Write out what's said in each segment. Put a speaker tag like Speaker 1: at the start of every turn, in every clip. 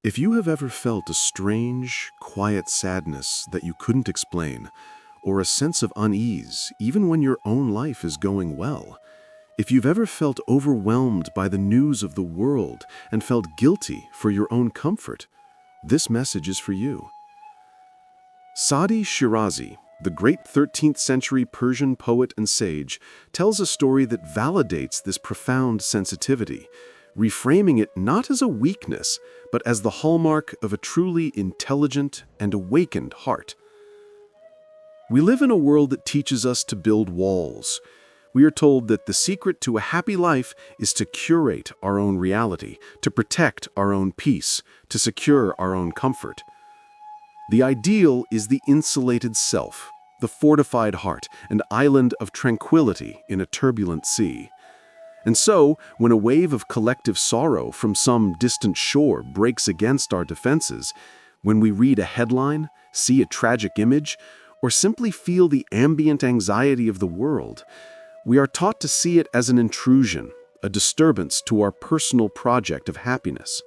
Speaker 1: If you have ever felt a strange, quiet sadness that you couldn't explain, or a sense of unease even when your own life is going well, if you've ever felt overwhelmed by the news of the world and felt guilty for your own comfort, this message is for you. Saadi Shirazi, the great 13th century Persian poet and sage, tells a story that validates this profound sensitivity, reframing it not as a weakness, but as the hallmark of a truly intelligent and awakened heart. We live in a world that teaches us to build walls. We are told that the secret to a happy life is to curate our own reality, to protect our own peace, to secure our own comfort. The ideal is the insulated self, the fortified heart, an island of tranquility in a turbulent sea. And so, when a wave of collective sorrow from some distant shore breaks against our defenses, when we read a headline, see a tragic image, or simply feel the ambient anxiety of the world, we are taught to see it as an intrusion, a disturbance to our personal project of happiness.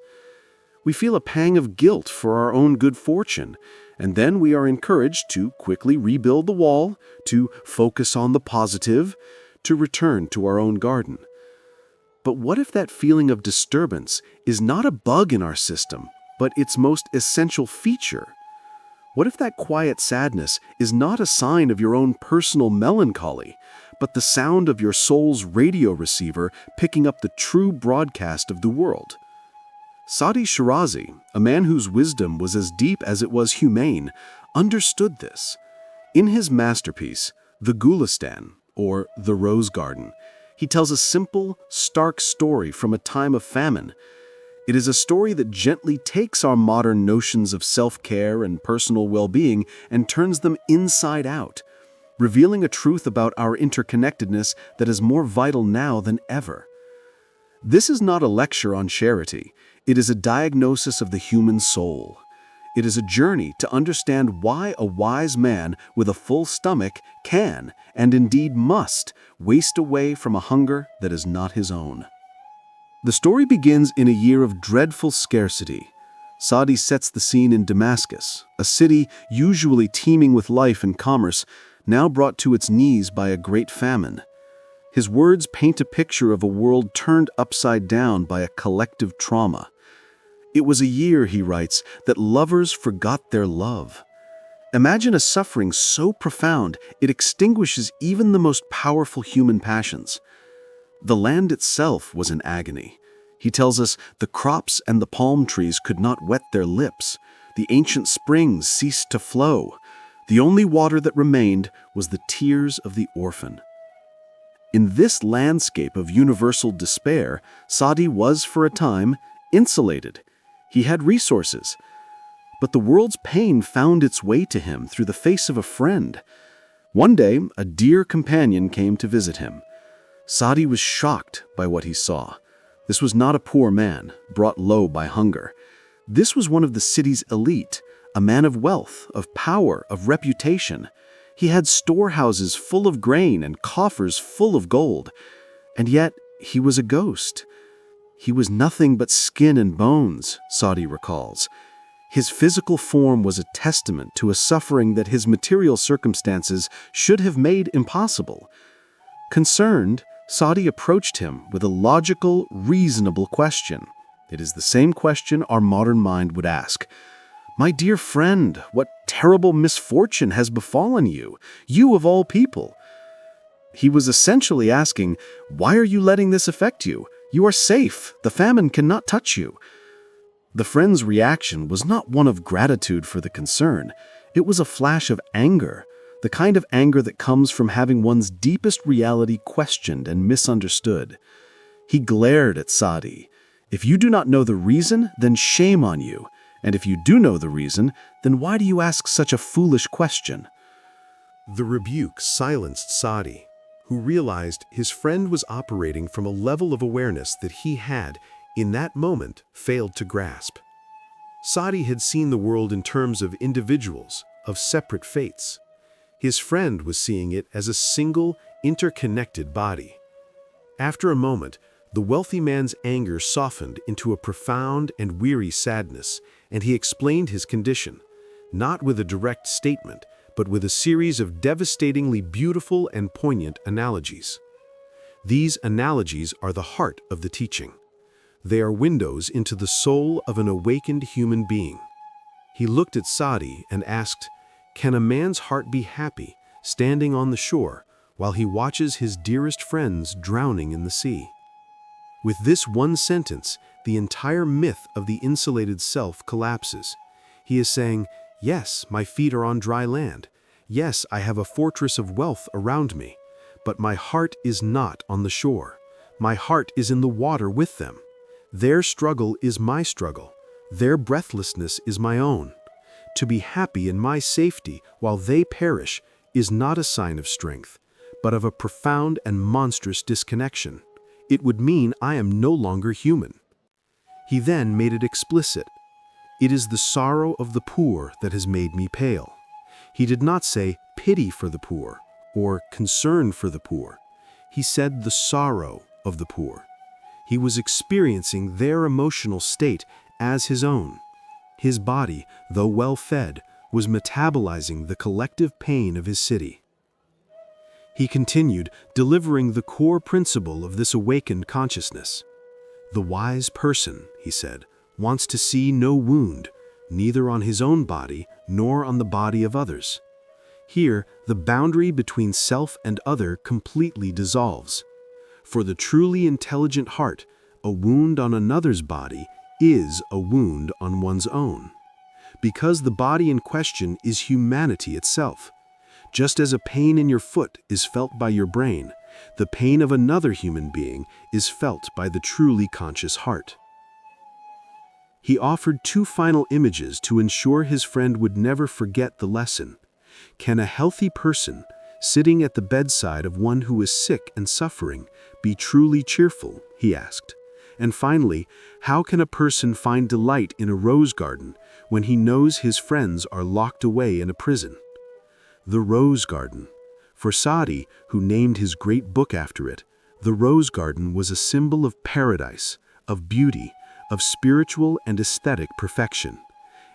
Speaker 1: We feel a pang of guilt for our own good fortune, and then we are encouraged to quickly rebuild the wall, to focus on the positive, to return to our own garden. But what if that feeling of disturbance is not a bug in our system, but its most essential feature? What if that quiet sadness is not a sign of your own personal melancholy, but the sound of your soul's radio receiver picking up the true broadcast of the world? Saadi Shirazi, a man whose wisdom was as deep as it was humane, understood this. In his masterpiece, The Gulistan, or The Rose Garden, he tells a simple, stark story from a time of famine. It is a story that gently takes our modern notions of self-care and personal well-being and turns them inside out, revealing a truth about our interconnectedness that is more vital now than ever. This is not a lecture on charity. It is a diagnosis of the human soul. It is a journey to understand why a wise man with a full stomach can, and indeed must, waste away from a hunger that is not his own. The story begins in a year of dreadful scarcity. Saadi sets the scene in Damascus, a city usually teeming with life and commerce, now brought to its knees by a great famine. His words paint a picture of a world turned upside down by a collective trauma. It was a year, he writes, that lovers forgot their love. Imagine a suffering so profound it extinguishes even the most powerful human passions. The land itself was in agony. He tells us the crops and the palm trees could not wet their lips. The ancient springs ceased to flow. The only water that remained was the tears of the orphan. In this landscape of universal despair, Saadi was, for a time, insulated. He had resources. But the world's pain found its way to him through the face of a friend. One day, a dear companion came to visit him. Saadi was shocked by what he saw. This was not a poor man, brought low by hunger. This was one of the city's elite, a man of wealth, of power, of reputation. He had storehouses full of grain and coffers full of gold. And yet, he was a ghost. He was nothing but skin and bones, Saadi recalls. His physical form was a testament to a suffering that his material circumstances should have made impossible. Concerned, Saadi approached him with a logical, reasonable question. It is the same question our modern mind would ask. "My dear friend, what terrible misfortune has befallen you, you of all people?" He was essentially asking, "Why are you letting this affect you? You are safe. The famine cannot touch you." The friend's reaction was not one of gratitude for the concern. It was a flash of anger, the kind of anger that comes from having one's deepest reality questioned and misunderstood. He glared at Saadi. "If you do not know the reason, then shame on you. And if you do know the reason, then why do you ask such a foolish question?"
Speaker 2: The rebuke silenced Saadi, who realized his friend was operating from a level of awareness that he had, in that moment, failed to grasp. Saadi had seen the world in terms of individuals, of separate fates. His friend was seeing it as a single, interconnected body. After a moment, The wealthy man's anger softened into a profound and weary sadness, and he explained his condition, not with a direct statement, but with a series of devastatingly beautiful and poignant analogies. These analogies are the heart of the teaching. They are windows into the soul of an awakened human being. He looked at Saadi and asked, "Can a man's heart be happy, standing on the shore, while he watches his dearest friends drowning in the sea?" With this one sentence, the entire myth of the insulated self collapses. He is saying, yes, my feet are on dry land. Yes, I have a fortress of wealth around me. But my heart is not on the shore. My heart is in the water with them. Their struggle is my struggle. Their breathlessness is my own. To be happy in my safety while they perish is not a sign of strength, but of a profound and monstrous disconnection. It would mean I am no longer human. He then made it explicit. It is the sorrow of the poor that has made me pale. He did not say pity for the poor or concern for the poor. He said the sorrow of the poor. He was experiencing their emotional state as his own. His body, though well fed, was metabolizing the collective pain of his city. He continued, delivering the core principle of this awakened consciousness. The wise person, he said, wants to see no wound, neither on his own body nor on the body of others. Here, the boundary between self and other completely dissolves. For the truly intelligent heart, a wound on another's body is a wound on one's own. Because the body in question is humanity itself. Just as a pain in your foot is felt by your brain, the pain of another human being is felt by the truly conscious heart. He offered two final images to ensure his friend would never forget the lesson. Can a healthy person, sitting at the bedside of one who is sick and suffering, be truly cheerful? He asked. And finally, how can a person find delight in a rose garden when he knows his friends are locked away in a prison? The rose garden. For Saadi, who named his great book after it, the rose garden was a symbol of paradise, of beauty, of spiritual and aesthetic perfection.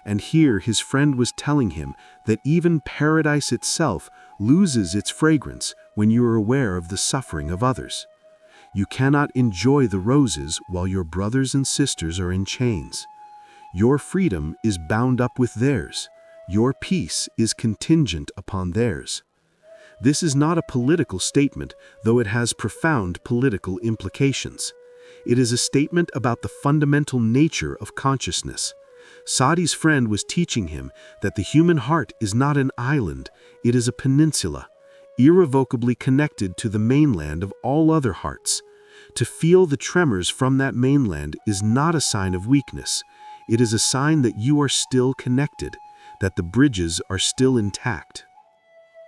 Speaker 2: And here his friend was telling him that even paradise itself loses its fragrance when you are aware of the suffering of others. You cannot enjoy the roses while your brothers and sisters are in chains. Your freedom is bound up with theirs. Your peace is contingent upon theirs. This is not a political statement, though it has profound political implications. It is a statement about the fundamental nature of consciousness. Saadi's friend was teaching him that the human heart is not an island, it is a peninsula, irrevocably connected to the mainland of all other hearts. To feel the tremors from that mainland is not a sign of weakness. It is a sign that you are still connected, that the bridges are still intact.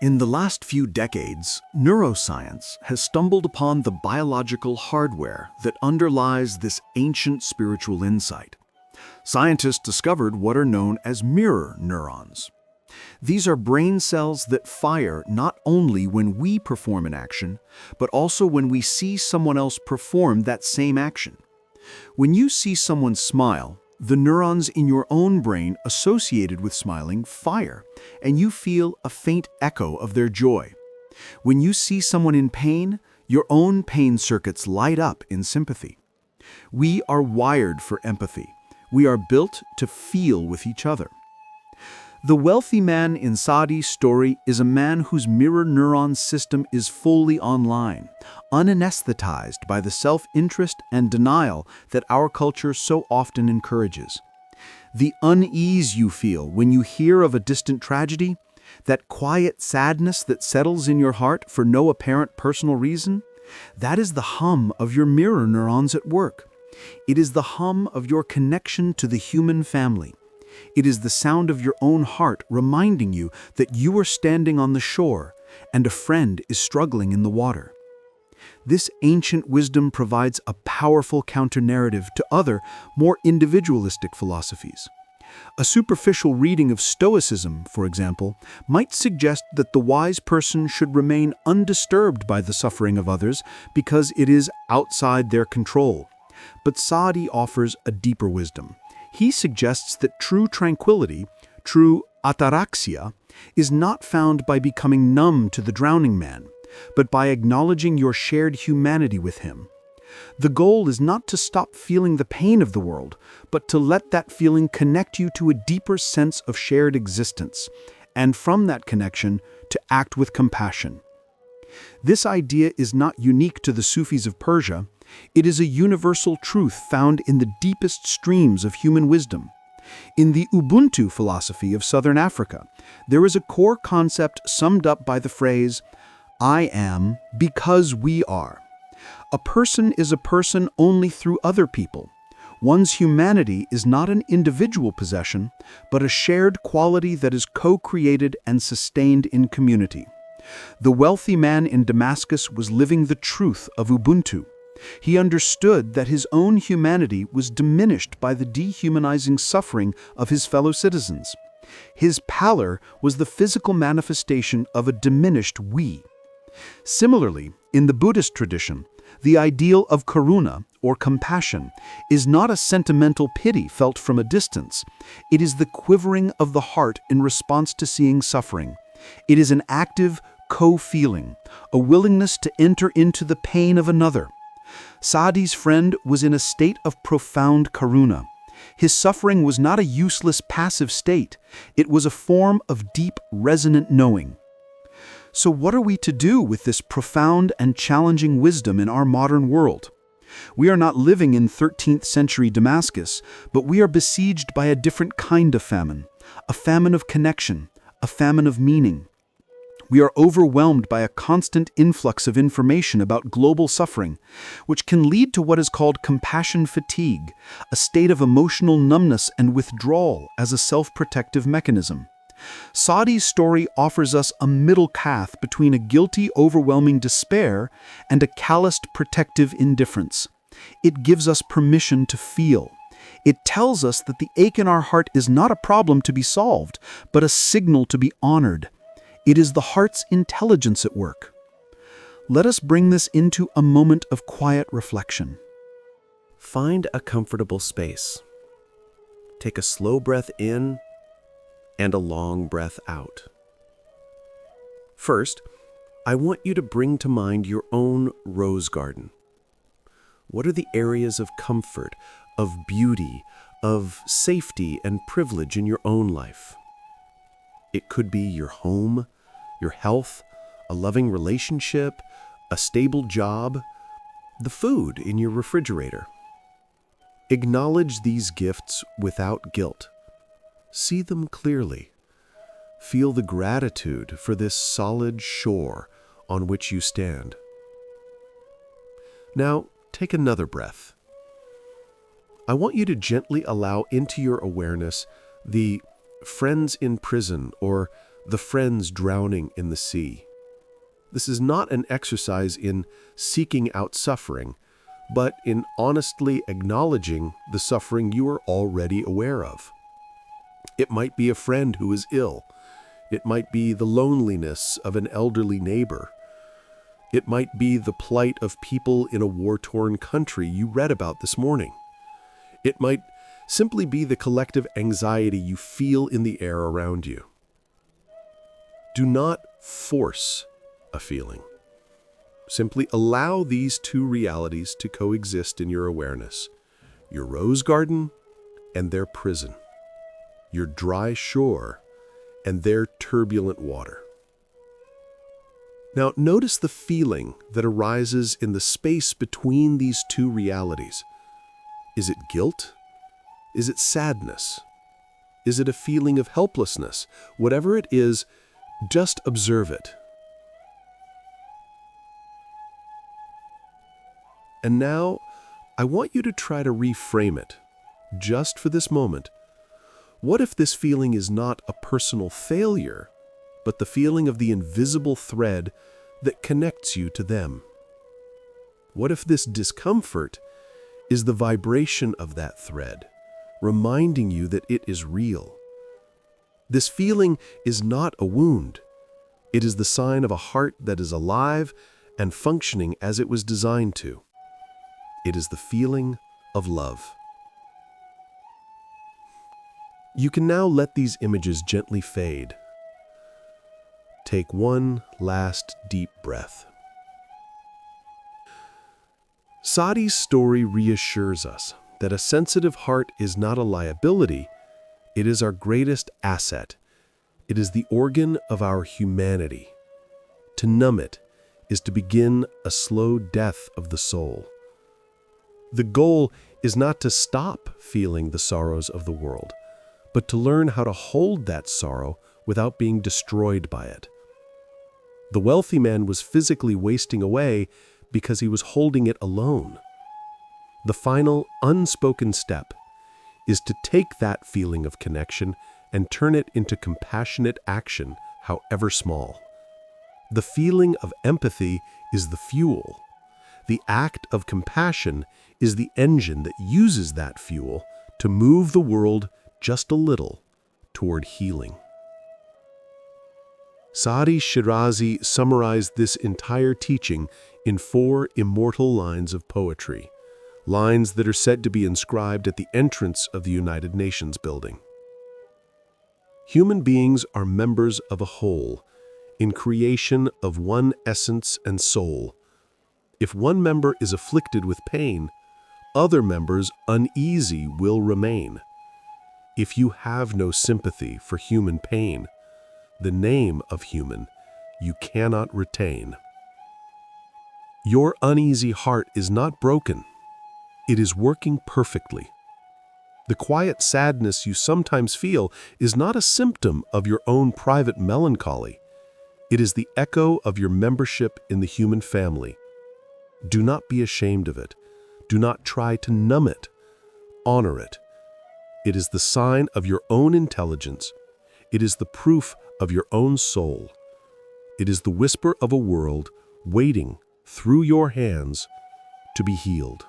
Speaker 3: In the last few decades, neuroscience has stumbled upon the biological hardware that underlies this ancient spiritual insight. Scientists discovered what are known as mirror neurons. These are brain cells that fire not only when we perform an action, but also when we see someone else perform that same action. When you see someone smile, the neurons in your own brain associated with smiling fire, and you feel a faint echo of their joy. When you see someone in pain, your own pain circuits light up in sympathy. We are wired for empathy. We are built to feel with each other. The wealthy man in Saadi's story is a man whose mirror neuron system is fully online, unanesthetized by the self-interest and denial that our culture so often encourages. The unease you feel when you hear of a distant tragedy, that quiet sadness that settles in your heart for no apparent personal reason, that is the hum of your mirror neurons at work. It is the hum of your connection to the human family. It is the sound of your own heart reminding you that you are standing on the shore and a friend is struggling in the water. This ancient wisdom provides a powerful counter-narrative to other, more individualistic philosophies. A superficial reading of Stoicism, for example, might suggest that the wise person should remain undisturbed by the suffering of others because it is outside their control. But Saadi offers a deeper wisdom. He suggests that true tranquility, true ataraxia, is not found by becoming numb to the drowning man, but by acknowledging your shared humanity with him. The goal is not to stop feeling the pain of the world, but to let that feeling connect you to a deeper sense of shared existence, and from that connection, to act with compassion. This idea is not unique to the Sufis of Persia. It is a universal truth found in the deepest streams of human wisdom. In the Ubuntu philosophy of Southern Africa, there is a core concept summed up by the phrase, "I am because we are." A person is a person only through other people. One's humanity is not an individual possession, but a shared quality that is co-created and sustained in community. The wealthy man in Damascus was living the truth of Ubuntu. He understood that his own humanity was diminished by the dehumanizing suffering of his fellow citizens. His pallor was the physical manifestation of a diminished we. Similarly, in the Buddhist tradition, the ideal of karuna, or compassion, is not a sentimental pity felt from a distance. It is the quivering of the heart in response to seeing suffering. It is an active co-feeling, a willingness to enter into the pain of another. Saadi's friend was in a state of profound karuna. His suffering was not a useless passive state. It was a form of deep, resonant knowing. So what are we to do with this profound and challenging wisdom in our modern world? We are not living in 13th century Damascus, but we are besieged by a different kind of famine, a famine of connection, a famine of meaning. We are overwhelmed by a constant influx of information about global suffering, which can lead to what is called compassion fatigue, a state of emotional numbness and withdrawal as a self-protective mechanism. Saadi's story offers us a middle path between a guilty, overwhelming despair and a calloused, protective indifference. It gives us permission to feel. It tells us that the ache in our heart is not a problem to be solved, but a signal to be honored. It is the heart's intelligence at work. Let us bring this into a moment of quiet reflection.
Speaker 1: Find a comfortable space. Take a slow breath in and a long breath out. First, I want you to bring to mind your own rose garden. What are the areas of comfort, of beauty, of safety and privilege in your own life? It could be your home, your health, a loving relationship, a stable job, the food in your refrigerator. Acknowledge these gifts without guilt. See them clearly. Feel the gratitude for this solid shore on which you stand. Now, take another breath. I want you to gently allow into your awareness the friends in prison or the friends drowning in the sea. This is not an exercise in seeking out suffering, but in honestly acknowledging the suffering you are already aware of. It might be a friend who is ill. It might be the loneliness of an elderly neighbor. It might be the plight of people in a war-torn country you read about this morning. It might simply be the collective anxiety you feel in the air around you. Do not force a feeling. Simply allow these two realities to coexist in your awareness: your rose garden and their prison, your dry shore and their turbulent water. Now, notice the feeling that arises in the space between these two realities. Is it guilt? Is it sadness? Is it a feeling of helplessness? Whatever it is, just observe it. And now, I want you to try to reframe it, just for this moment. What if this feeling is not a personal failure, but the feeling of the invisible thread that connects you to them? What if this discomfort is the vibration of that thread,
Speaker 2: reminding you that it is real. This feeling is not a wound. It is the sign of a heart that is alive and functioning as it was designed to. It is the feeling of love. You can now let these images gently fade. Take one last deep breath. Saadi's story reassures us that a sensitive heart is not a liability, it is our greatest asset. It is the organ of our humanity. To numb it is to begin a slow death of the soul. The goal is not to stop feeling the sorrows of the world, but to learn how to hold that sorrow without being destroyed by it. The wealthy man was physically wasting away because he was holding it alone. The final unspoken step is to take that feeling of connection and turn it into compassionate action, however small. The feeling of empathy is the fuel. The act of compassion is the engine that uses that fuel to move the world just a little toward healing. Saadi Shirazi summarized this entire teaching in 4 immortal lines of poetry, lines that are said to be inscribed at the entrance of the United Nations building. Human beings are members of a whole, in creation of one essence and soul. If one member is afflicted with pain, other members uneasy will remain. If you have no sympathy for human pain, the name of human you cannot retain. Your uneasy heart is not broken. It is working perfectly. The quiet sadness you sometimes feel is not a symptom of your own private melancholy. It is the echo of your membership in the human family. Do not be ashamed of it. Do not try to numb it. Honor it. It is the sign of your own intelligence. It is the proof of your own soul. It is the whisper of a world waiting through your hands to be healed.